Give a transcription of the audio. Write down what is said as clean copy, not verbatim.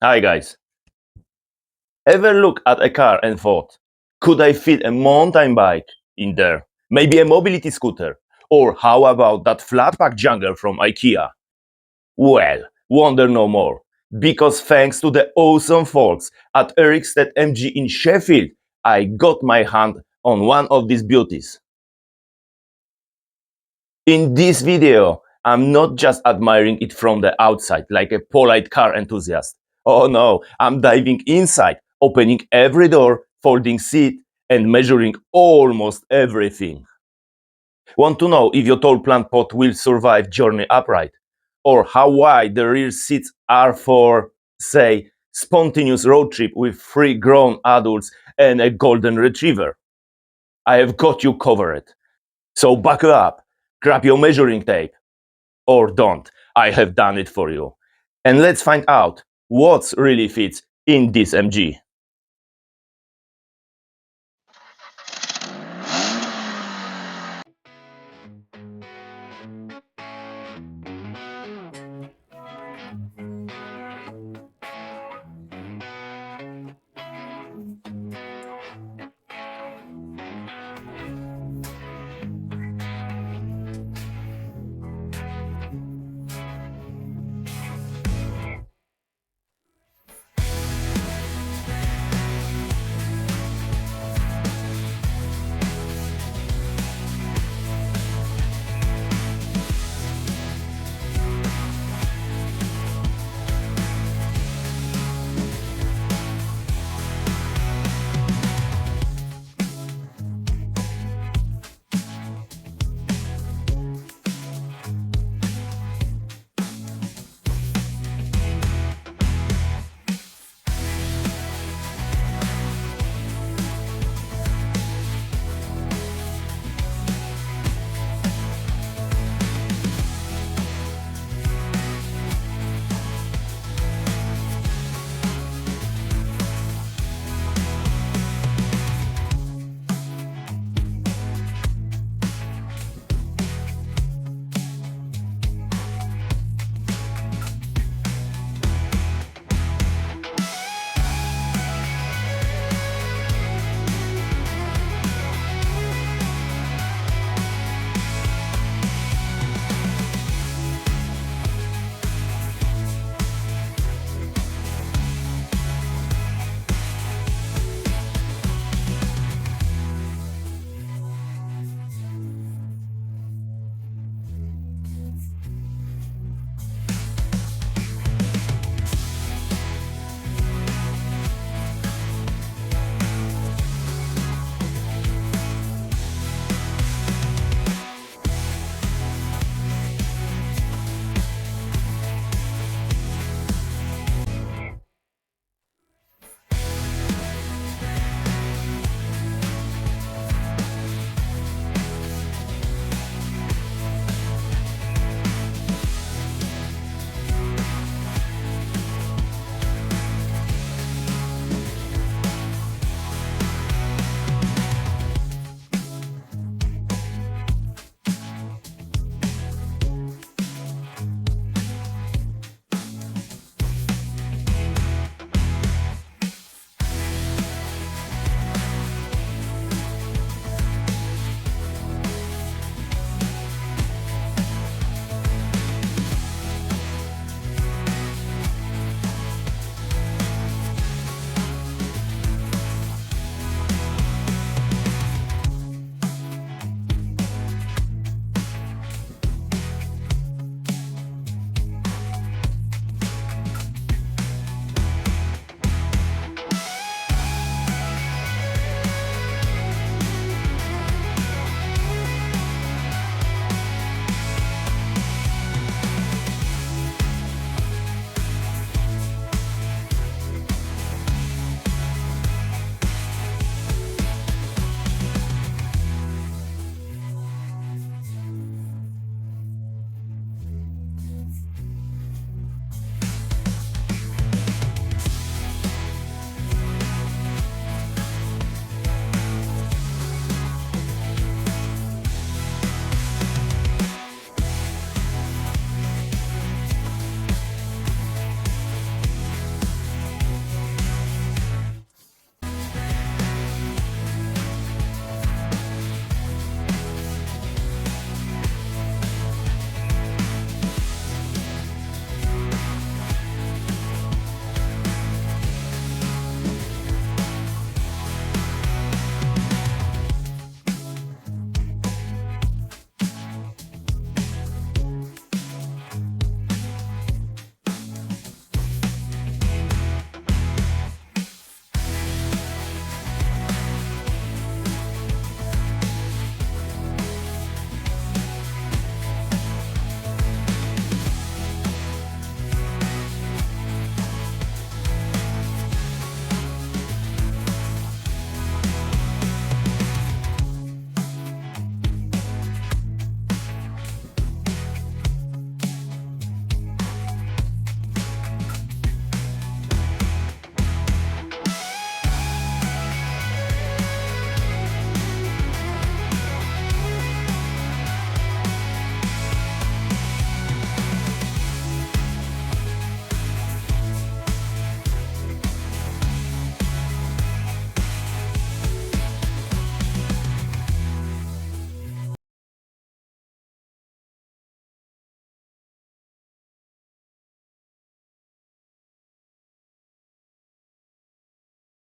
Hi guys. Ever look at a car and thought, could I fit a mountain bike in there? Maybe a mobility scooter? Or how about that flat pack jungler from IKEA? Well, wonder no more. Because thanks to the awesome folks at Ericstead MG in Sheffield, I got my hand on one of these beauties. In this video, I'm not just admiring it from the outside like a polite car enthusiast. Oh no, I'm diving inside, opening every door, folding seat, and measuring almost everything. Want to know if your tall plant pot will survive journey upright? Or how wide the rear seats are for, say, spontaneous road trip with 3 grown adults and a golden retriever? I have got you covered. So buckle up, grab your measuring tape, or don't. I have done it for you. And let's find out what really fits in this MG.